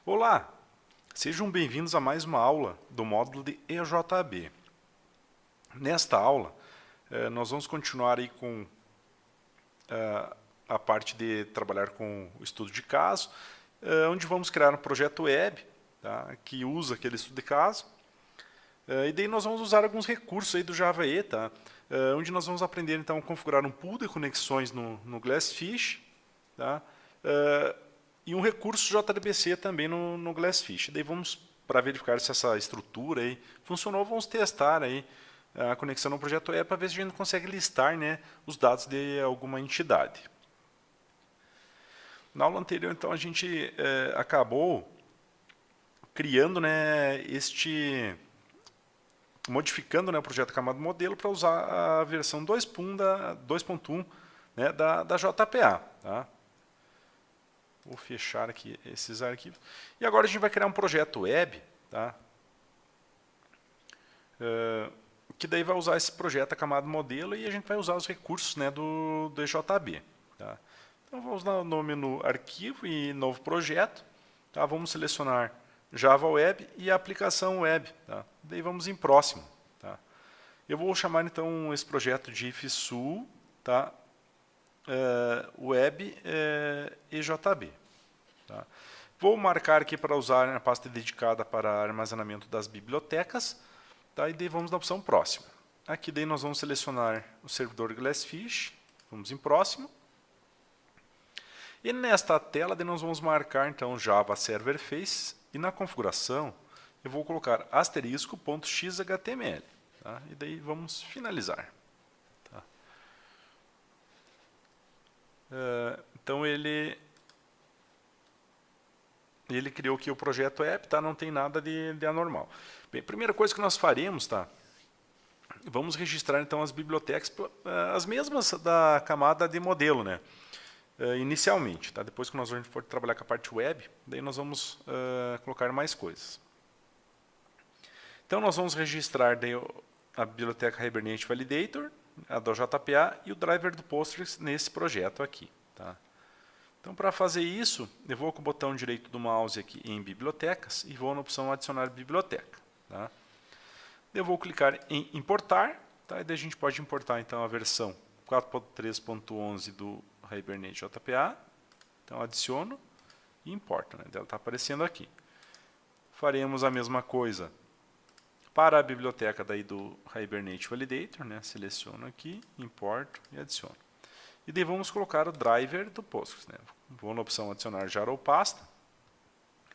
Olá, sejam bem-vindos a mais uma aula do módulo de EJB. Nesta aula, nós vamos continuar aí com a parte de trabalhar com o estudo de caso, onde vamos criar um projeto web, tá, que usa aquele estudo de caso. E daí nós vamos usar alguns recursos aí do Java E, tá, onde nós vamos aprender então a configurar um pool de conexões no Glassfish, tá, e um recurso JDBC também no Glassfish. Daí vamos, para verificar se essa estrutura aí funcionou, vamos testar aí a conexão no projeto web para ver se a gente consegue listar, né, os dados de alguma entidade. Na aula anterior, então, a gente acabou criando, né, modificando, né, o projeto camada modelo para usar a versão 2.1 né, da JPA. Tá? Vou fechar aqui esses arquivos. E agora a gente vai criar um projeto web, tá? Que daí vai usar esse projeto, a camada modelo, e a gente vai usar os recursos, né, do EJB. Tá? Então vamos no menu Arquivo e Novo Projeto. Tá? Vamos selecionar Java Web e a aplicação web. Tá? Daí vamos em Próximo. Tá? Eu vou chamar então esse projeto de IFSU, tá? Web EJB. Tá? Vou marcar aqui para usar a pasta dedicada para armazenamento das bibliotecas. Tá? E daí vamos na opção Próximo. Aqui daí nós vamos selecionar o servidor Glassfish. Vamos em Próximo. E nesta tela daí nós vamos marcar então Java Server Face. E na configuração eu vou colocar *.xhtml. Tá? E daí vamos finalizar. Tá? Então ele criou aqui o projeto app, tá? Não tem nada de anormal. Bem, a primeira coisa que nós faremos, tá? Vamos registrar então as bibliotecas, as mesmas da camada de modelo, né? Inicialmente, tá? Depois que a gente for trabalhar com a parte web, daí nós vamos colocar mais coisas. Então nós vamos registrar daí a biblioteca Hibernate Validator, a do JPA e o driver do Postgres nesse projeto aqui, tá? Então, para fazer isso, eu vou com o botão direito do mouse aqui em Bibliotecas e vou na opção Adicionar Biblioteca. Tá? Eu vou clicar em Importar, tá? E daí a gente pode importar então a versão 4.3.11 do Hibernate JPA. Então, adiciono e importo. Né? Ela está aparecendo aqui. Faremos a mesma coisa para a biblioteca daí do Hibernate Validator. Né? Seleciono aqui, importo e adiciono. E daí vamos colocar o driver do Postgres. Né? Vou na opção adicionar jar ou pasta.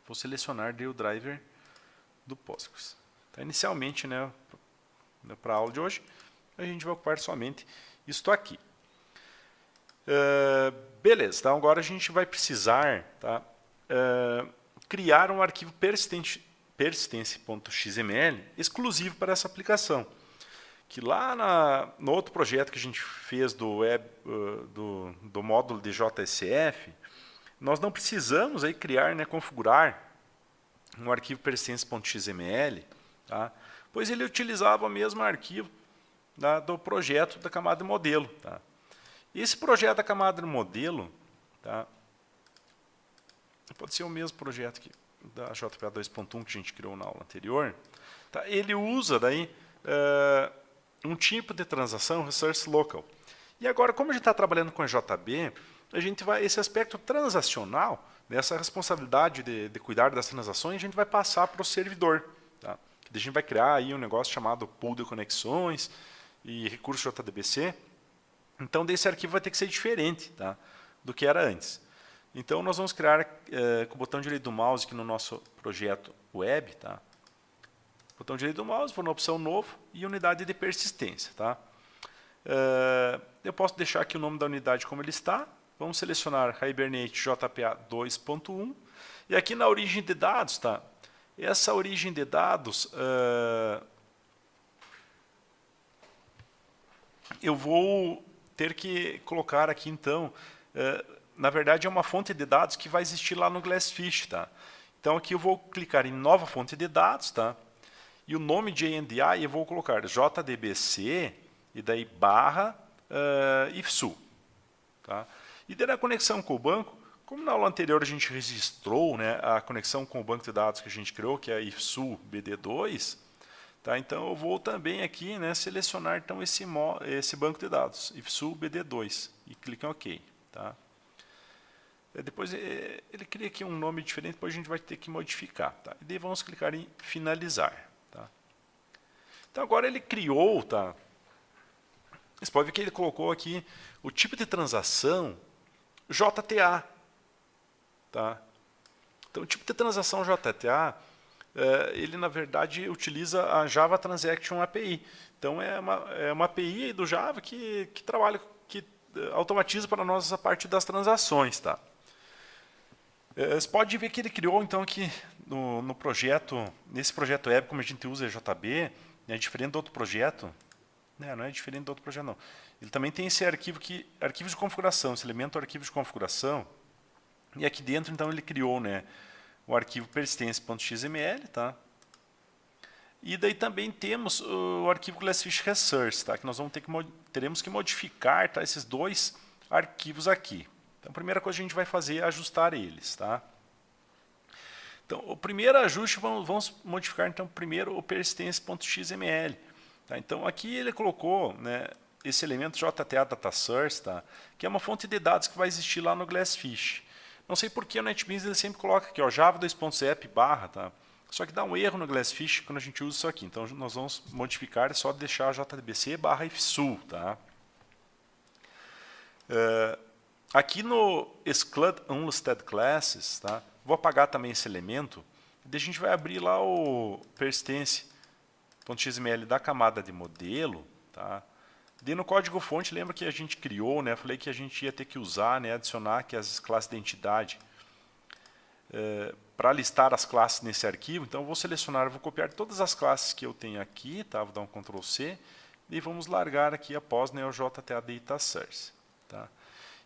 Vou selecionar o driver do Postgres. Então, inicialmente, né, para a aula de hoje, a gente vai ocupar somente isto aqui. Beleza, então agora a gente vai precisar, tá, criar um arquivo persistence.xml exclusivo para essa aplicação. Que lá no outro projeto que a gente fez do módulo de JSF, nós não precisamos aí criar, né, configurar um arquivo persistence.xml, tá? Pois ele utilizava o mesmo arquivo do projeto da camada de modelo. Tá? E esse projeto da camada de modelo, tá, pode ser o mesmo projeto que da JPA 2.1 que a gente criou na aula anterior. Tá? Ele usa daí um tipo de transação resource local. E agora, como a gente está trabalhando com a JB, a gente vai, esse aspecto transacional, essa responsabilidade de cuidar das transações, a gente vai passar para o servidor. Tá? A gente vai criar aí um negócio chamado pool de conexões e recurso JDBC. Então, desse arquivo vai ter que ser diferente, tá, do que era antes. Então, nós vamos criar com o botão direito do mouse aqui no nosso projeto web, tá? Botão direito do mouse, vou na opção Novo e Unidade de Persistência. Tá? Eu posso deixar aqui o nome da unidade como ele está. Vamos selecionar Hibernate JPA 2.1. E aqui na origem de dados, tá? Essa origem de dados, eu vou ter que colocar aqui, então, na verdade, é uma fonte de dados que vai existir lá no Glassfish. Tá? Então, aqui eu vou clicar em Nova Fonte de Dados, tá? E o nome de ANDI eu vou colocar JDBC e daí barra IFSU. Tá? E daí na conexão com o banco, Como na aula anterior a gente registrou, né, a conexão com o banco de dados que a gente criou, que é a IFSU BD2, tá? Então eu vou também aqui, né, selecionar então esse banco de dados, IFSU BD2, e clique em OK. Tá? Depois ele cria aqui um nome diferente, depois a gente vai ter que modificar. Tá? E daí vamos clicar em finalizar. Tá? Então agora ele criou, tá? Você pode ver que ele colocou aqui o tipo de transação JTA. Tá? Então o tipo de transação JTA, ele na verdade utiliza a Java Transaction API. Então é uma API do Java que trabalha, que automatiza para nós essa parte das transações. Tá? Você pode ver que ele criou então aqui no projeto, nesse projeto web, como a gente usa JB, é diferente do outro projeto. Não é diferente do outro projeto não. Ele também tem esse arquivo aqui, arquivos de configuração, esse elemento arquivo de configuração. E aqui dentro então ele criou, né, o arquivo persistence.xml, tá? E daí também temos o arquivo Glassfish Resource, tá? Que nós teremos que modificar, tá, esses dois arquivos aqui. Então, a primeira coisa que a gente vai fazer é ajustar eles. Tá? Então, o primeiro ajuste, vamos modificar então, primeiro o persistence.xml. Tá? Então, aqui ele colocou, né, esse elemento JTA Data Source, tá? Que é uma fonte de dados que vai existir lá no Glassfish. Não sei por que o NetBeans ele sempre coloca aqui, ó, Java 2.app barra, tá? Só que dá um erro no Glassfish quando a gente usa isso aqui. Então, nós vamos modificar, é só deixar JDBC barra IFSU. Tá? Aqui no Exclude Unlisted Classes, tá? Vou apagar também esse elemento, e a gente vai abrir lá o persistence.xml da camada de modelo. Tá? E no código-fonte, lembra que a gente criou, né? Falei que a gente ia ter que usar, né? Adicionar aqui as classes de identidade para listar as classes nesse arquivo. Então, eu vou selecionar, vou copiar todas as classes que eu tenho aqui, tá? Vou dar um Ctrl C, e vamos largar aqui após, né, o JTA Data Source. Tá?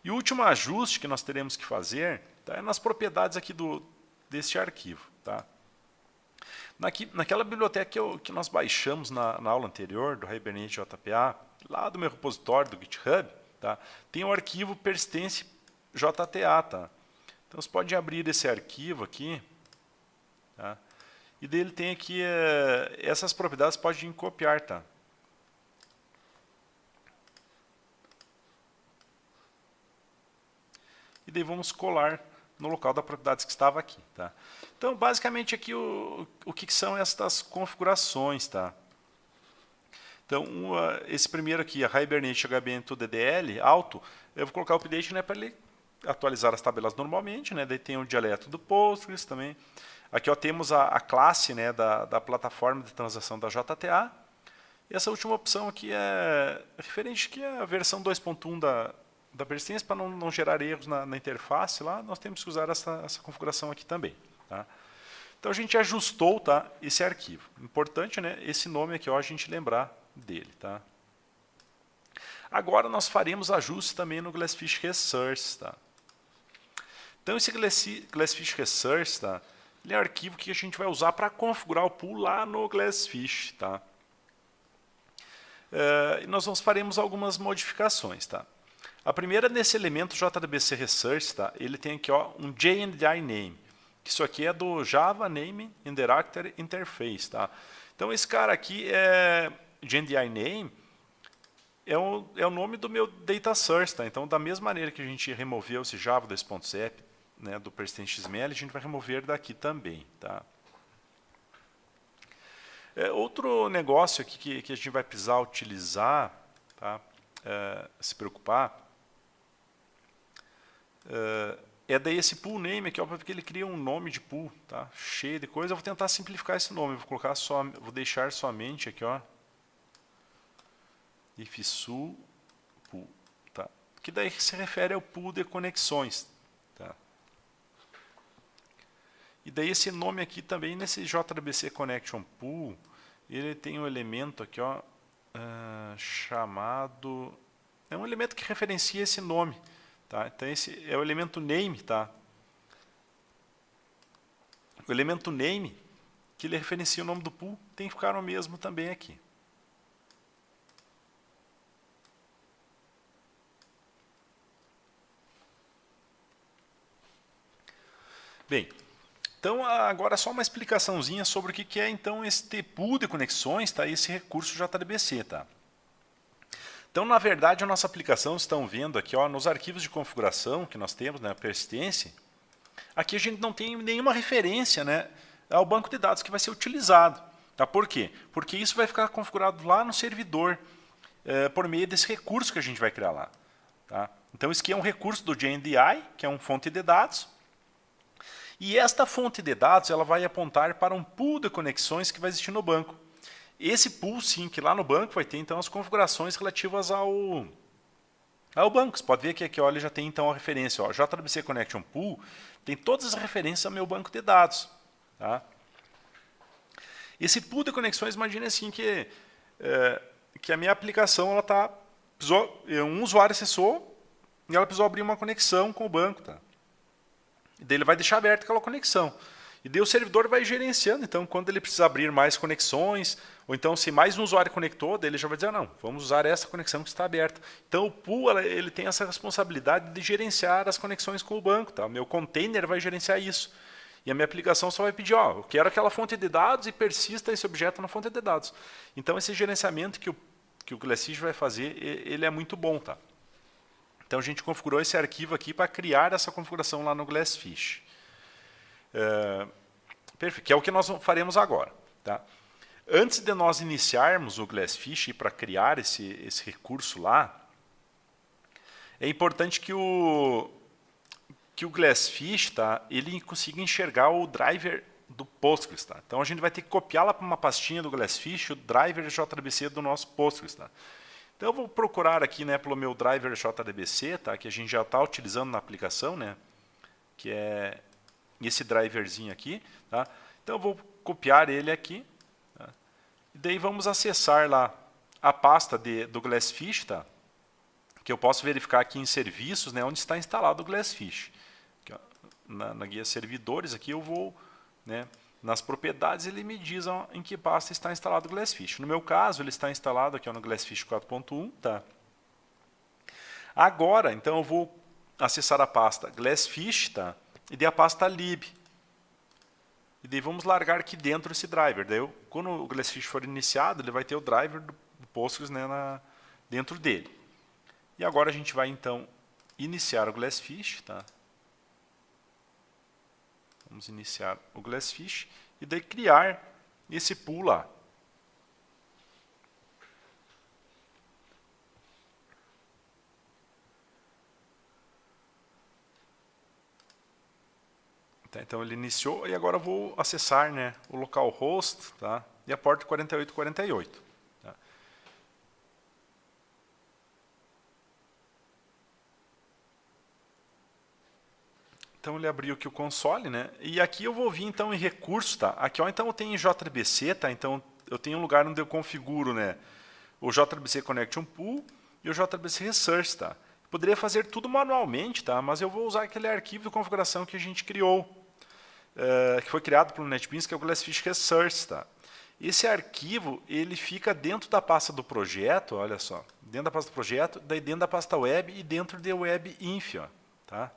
E o último ajuste que nós teremos que fazer, tá, é nas propriedades aqui deste arquivo. Tá? Naquela biblioteca que nós baixamos na aula anterior, do Hibernate JPA, lá do meu repositório do GitHub, tá, tem o arquivo persistence JTA. Tá? Então, você pode abrir esse arquivo aqui, tá? E dele tem aqui essas propriedades, pode copiar. Tá? E daí vamos colar no local da propriedade que estava aqui. Tá? Então, basicamente, aqui o que são estas configurações. Tá? Então, esse primeiro aqui, a Hibernate HBM2 DDL, alto, eu vou colocar o update, né, para ele atualizar as tabelas normalmente. Né? Daí tem o dialeto do Postgres também. Aqui ó, temos a classe, né, da plataforma de transação da JTA. E essa última opção aqui é referente aqui à versão 2.1 da persistência, para não gerar erros na interface lá, nós temos que usar essa configuração aqui também. Tá? Então a gente ajustou, tá, esse arquivo. Importante, né, esse nome aqui, ó, a gente lembrar dele. Tá? Agora nós faremos ajustes também no Glassfish Resource. Tá? Então esse Glassfish Resource, tá, ele é um arquivo que a gente vai usar para configurar o pool lá no Glassfish. Tá? E nós faremos algumas modificações. Tá? A primeira, nesse elemento JDBC Resource, tá? Ele tem aqui ó, um JNDI Name. Isso aqui é do Java Name Interactor Interface. Tá? Então, esse cara aqui, JNDI Name, é o nome do meu data source. Tá? Então, da mesma maneira que a gente removeu esse Java 2.app, né, do persistence.xml, a gente vai remover daqui também. Tá? Outro negócio aqui que a gente vai precisar utilizar, tá? Se preocupar, é daí esse pool name aqui, ó, porque ele cria um nome de pool, tá? Cheio de coisa. Eu vou tentar simplificar esse nome, vou deixar somente aqui, ó, IFSU pool, tá? Que daí se refere ao pool de conexões, tá? E daí esse nome aqui também, nesse JDBC Connection Pool, ele tem um elemento aqui, ó, chamado... É um elemento que referencia esse nome. Tá? Então, esse é o elemento name. Tá? O elemento name, que ele referencia o nome do pool, tem que ficar o mesmo também aqui. Bem, então agora só uma explicaçãozinha sobre o que é então esse pool de conexões, tá? Esse recurso JDBC, tá? Então, na verdade, a nossa aplicação, estão vendo aqui, ó, nos arquivos de configuração que nós temos, né, a persistência, aqui a gente não tem nenhuma referência, né, ao banco de dados que vai ser utilizado. Tá? Por quê? Porque isso vai ficar configurado lá no servidor, por meio desse recurso que a gente vai criar lá. Tá? Então, isso aqui é um recurso do JNDI, que é uma fonte de dados. E esta fonte de dados ela vai apontar para um pool de conexões que vai existir no banco. Esse pool, sim, que lá no banco vai ter então as configurações relativas ao banco. Você pode ver que aqui ó, ele já tem então a referência, ó, JDBC Connection Pool, tem todas as referências ao meu banco de dados. Tá? Esse pool de conexões, imagine assim que a minha aplicação, ela tá, um usuário acessou e ela precisou abrir uma conexão com o banco. Tá? E daí ele vai deixar aberta aquela conexão. E daí o servidor vai gerenciando, então, quando ele precisa abrir mais conexões, ou então se mais um usuário conectou, daí ele já vai dizer, não, vamos usar essa conexão que está aberta. Então o pool ele tem essa responsabilidade de gerenciar as conexões com o banco. Tá? O meu container vai gerenciar isso. E a minha aplicação só vai pedir, ó, eu quero aquela fonte de dados e persista esse objeto na fonte de dados. Então esse gerenciamento que o Glassfish vai fazer, ele é muito bom. Tá? Então a gente configurou esse arquivo aqui para criar essa configuração lá no Glassfish. Perfeito, que é o que nós faremos agora. Tá? Antes de nós iniciarmos o Glassfish para criar esse recurso lá, é importante que o Glassfish, tá, ele consiga enxergar o driver do Postgres. Tá? Então a gente vai ter que copiar lá para uma pastinha do Glassfish o driver JDBC do nosso Postgres. Tá? Então eu vou procurar aqui, né, pelo meu driver JDBC, tá, que a gente já está utilizando na aplicação, né, que é esse driverzinho aqui. Tá? Então eu vou copiar ele aqui. Tá? E daí vamos acessar lá a pasta do Glassfish, tá? Que eu posso verificar aqui em serviços, né, onde está instalado o Glassfish. Aqui, ó, na guia servidores aqui eu vou, né, nas propriedades ele me diz ó, em que pasta está instalado o Glassfish. No meu caso ele está instalado aqui ó, no Glassfish 4.1. Tá? Agora então eu vou acessar a pasta Glassfish, tá? E daí a pasta lib. E daí vamos largar aqui dentro esse driver. Daí quando o Glassfish for iniciado, ele vai ter o driver do Postgres, né, dentro dele. E agora a gente vai então iniciar o Glassfish. Tá? Vamos iniciar o Glassfish e daí criar esse pool lá. Tá, então ele iniciou e agora eu vou acessar, né, o localhost, tá, e a porta 4848. Tá. Então ele abriu aqui o console, né, e aqui eu vou vir então em recursos, tá. Aqui ó, então eu tenho em JDBC, tá, então eu tenho um lugar onde eu configuro, né, o JDBC Connection Pool e o JDBC Resource, tá. Poderia fazer tudo manualmente, tá, mas eu vou usar aquele arquivo de configuração que a gente criou. Que foi criado pelo NetBeans, que é o Glassfish Resource. Tá? Esse arquivo ele fica dentro da pasta do projeto, olha só, dentro da pasta do projeto, daí dentro da pasta web e dentro de webinf. Ó, tá?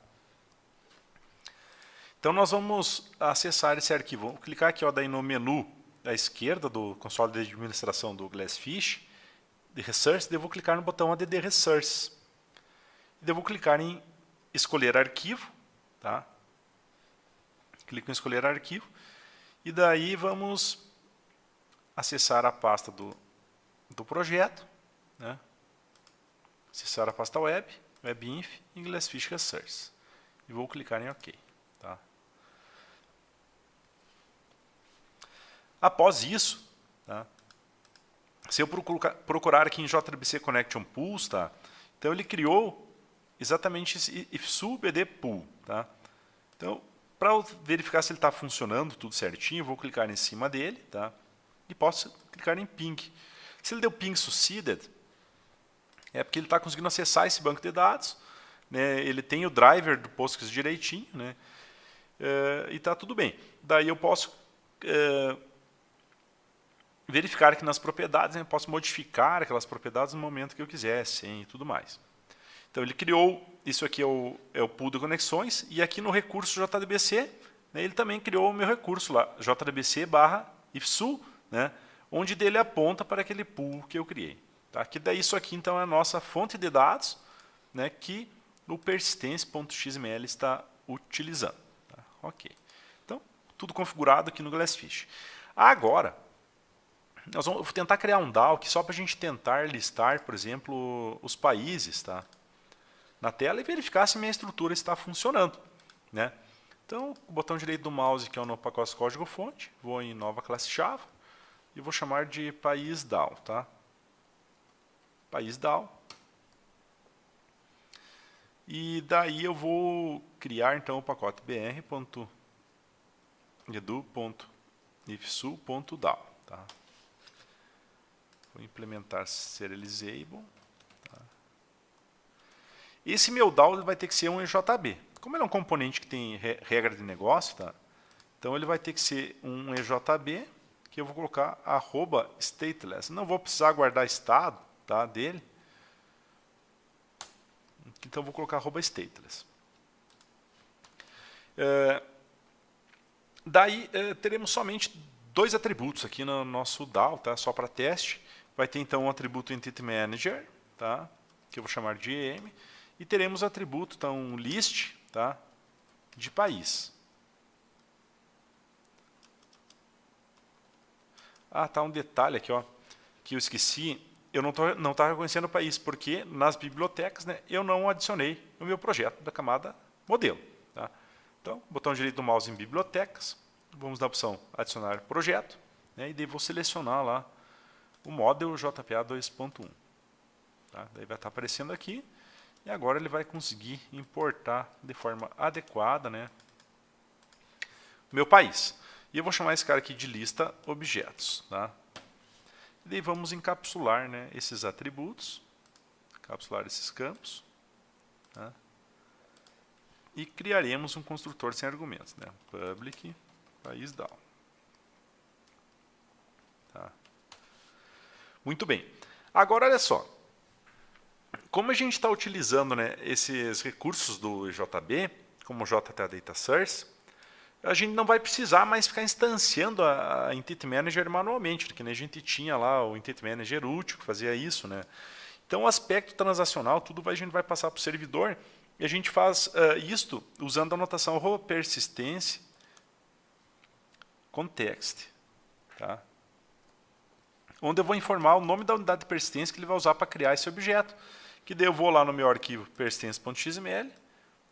Então nós vamos acessar esse arquivo. Vamos clicar aqui ó, daí no menu à esquerda do console de administração do Glassfish, de Resource, daí eu vou clicar no botão ADD Resource. Daí eu vou clicar em escolher arquivo. Tá? Clico em escolher arquivo e daí vamos acessar a pasta do projeto, né? Acessar a pasta web, webinf e Glassfish Resource. E vou clicar em OK. Tá? Após isso, tá? Se eu procurar aqui em JDBC Connection Pools, tá? Então ele criou exatamente esse ifsu-bd pool. Tá? Então, para verificar se ele está funcionando tudo certinho, eu vou clicar em cima dele, tá? E posso clicar em ping. Se ele deu ping succeeded, é porque ele está conseguindo acessar esse banco de dados, né? Ele tem o driver do Postgres direitinho, né? E está tudo bem. Daí eu posso verificar aqui nas propriedades, né? Eu posso modificar aquelas propriedades no momento que eu quiser, sem e tudo mais. Então ele criou, isso aqui é o pool de conexões, e aqui no recurso JDBC, Ele também criou o meu recurso lá, jdbc/ifsu, né, onde dele aponta para aquele pool que eu criei. Tá? Que daí isso aqui então é a nossa fonte de dados, né, que o persistence.xml está utilizando. Tá? Ok. Então, tudo configurado aqui no Glassfish. Agora, nós vamos tentar criar um DAO que só para a gente tentar listar, por exemplo, os países, tá, na tela e verificar se minha estrutura está funcionando. Né? Então, o botão direito do mouse, que é no pacote código-fonte, vou em nova classe Java e vou chamar de país DAO. Tá? País DAO. E daí eu vou criar então o pacote br.edu.ifsu.dao. Tá? Vou implementar serializable. Tá? Esse meu DAO vai ter que ser um EJB. Como ele é um componente que tem regra de negócio, tá? Então ele vai ter que ser um EJB, que eu vou colocar @stateless. Não vou precisar guardar estado, tá, dele. Então eu vou colocar @stateless. Daí teremos somente 2 atributos aqui no nosso DAO, tá? Só para teste. Vai ter então um atributo Entity Manager, tá? Que eu vou chamar de EM, e teremos o atributo então list, tá? De país. Ah, tá um detalhe aqui, ó, que eu esqueci. Eu não estava reconhecendo o país, porque nas bibliotecas, né, eu não adicionei o meu projeto da camada modelo. Tá? Então, botão direito do mouse em bibliotecas, vamos na opção adicionar projeto, né, e daí vou selecionar lá o model JPA 2.1. Tá? Daí vai estar aparecendo aqui, e agora ele vai conseguir importar de forma adequada, né, o meu país. E eu vou chamar esse cara aqui de lista objetos. Tá? E daí vamos encapsular, né, esses atributos, encapsular esses campos, tá? E criaremos um construtor sem argumentos, né? Public país DAO. Tá? Muito bem. Agora, olha só. Como a gente está utilizando, né, esses recursos do JB, como JTA Data Source, a gente não vai precisar mais ficar instanciando a Entity Manager manualmente, porque, né, a gente tinha lá o Entity Manager útil que fazia isso. Né? Então, o aspecto transacional, tudo a gente vai passar para o servidor, e a gente faz isto usando a notação persistence context. Tá? Onde eu vou informar o nome da unidade de persistência que ele vai usar para criar esse objeto. Que daí eu vou lá no meu arquivo persistence.xml,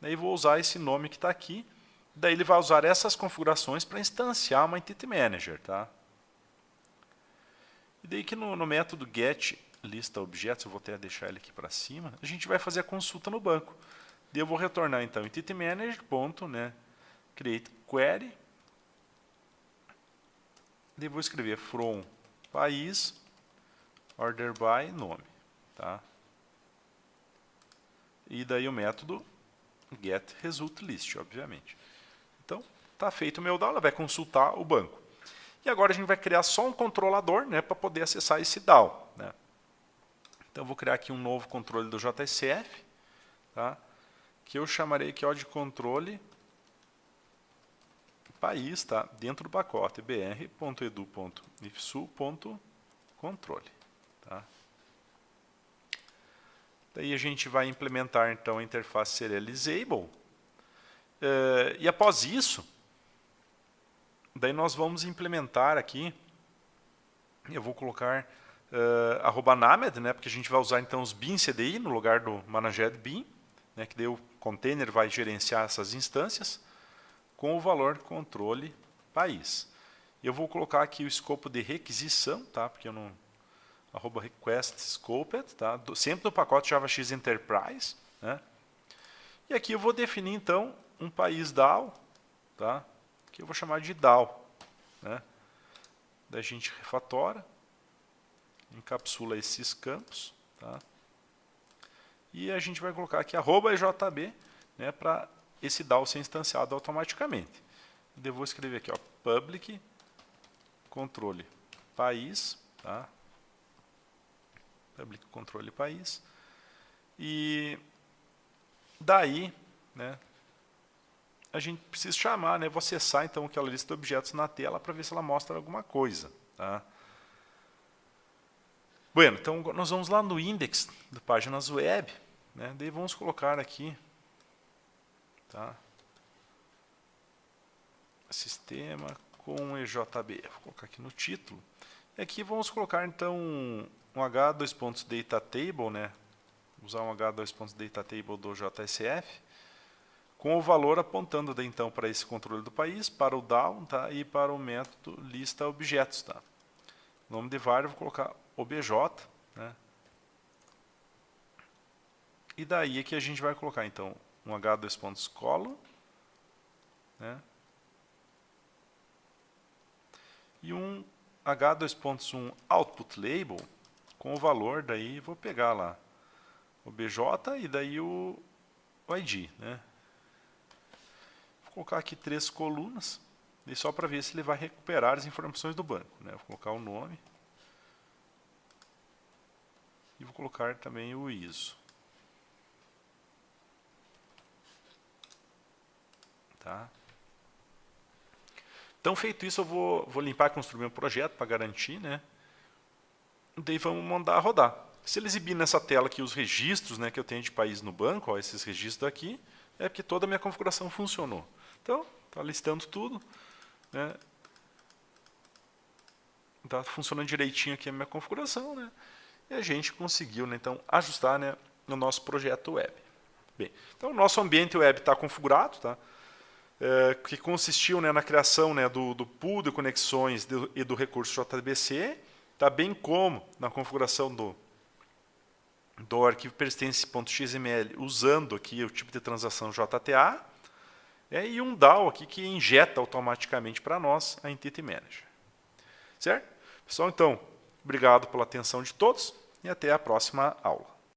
daí vou usar esse nome que está aqui, daí ele vai usar essas configurações para instanciar uma Entity Manager. Tá? E daí que no método getListaObjects, eu vou até deixar ele aqui para cima, a gente vai fazer a consulta no banco. Daí eu vou retornar então Entity Manager, ponto, né, create query, daí vou escrever from país, order by nome. Tá? E daí o método getResultList, obviamente. Então, está feito o meu DAO, ela vai consultar o banco. E agora a gente vai criar só um controlador, né, para poder acessar esse DAO. Né? Então, eu vou criar aqui um novo controle do JSF, tá? Que eu chamarei aqui ó, de controle país, tá? Dentro do pacote br.edu.ifsu.controle. Tá? Daí a gente vai implementar então a interface serializable. E após isso, daí nós vamos implementar aqui, eu vou colocar @named, né, porque a gente vai usar então os bin CDI no lugar do managed bin, né, que daí o container vai gerenciar essas instâncias, com o valor controle país. Eu vou colocar aqui o escopo de requisição, tá, porque eu não... @request scoped, tá, sempre no pacote JavaX Enterprise. Né, e aqui eu vou definir então um país DAO, tá, que eu vou chamar de DAO. Né, daí a gente refatora, encapsula esses campos, tá, e a gente vai colocar aqui @EJB, né, para esse DAO ser instanciado automaticamente. Eu vou escrever aqui ó, public controle país, tá, public controle país, e daí, né, a gente precisa chamar, né? Vou acessar então aquela lista de objetos na tela para ver se ela mostra alguma coisa. Tá? Bueno, então nós vamos lá no index de páginas web, né? Daí vamos colocar aqui, tá? Sistema com EJB. Vou colocar aqui no título. E aqui vamos colocar então um H2.DataTable, né? Usar um H2.DataTable do JSF, com o valor apontando daí, então para esse controle do país, para o DAO, tá? E para o método lista objetos. Tá? Nome de var, vou colocar obj. Né? E daí aqui a gente vai colocar então um H2.colon, né? E um H2.1 output label com o valor, daí vou pegar lá o BJ e daí o ID. Né? Vou colocar aqui 3 colunas, e só para ver se ele vai recuperar as informações do banco. Né? Vou colocar o nome e vou colocar também o ISO. Tá? Então, feito isso, eu vou limpar e construir meu projeto para garantir, né? Daí vamos mandar rodar. Se ele exibir nessa tela aqui os registros, né, que eu tenho de país no banco, ó, esses registros aqui, é porque toda a minha configuração funcionou. Então, está listando tudo. Né? Está funcionando direitinho aqui a minha configuração. Né? E a gente conseguiu, né, então, ajustar, né, no nosso projeto web. Bem, então, o nosso ambiente web está configurado, tá? Que consistiu, né, na criação, né, do pool de conexões e do recurso JDBC, tá, bem como na configuração do arquivo persistence.xml, usando aqui o tipo de transação JTA, e um DAO aqui que injeta automaticamente para nós a Entity Manager. Certo? Pessoal, então, obrigado pela atenção de todos e até a próxima aula.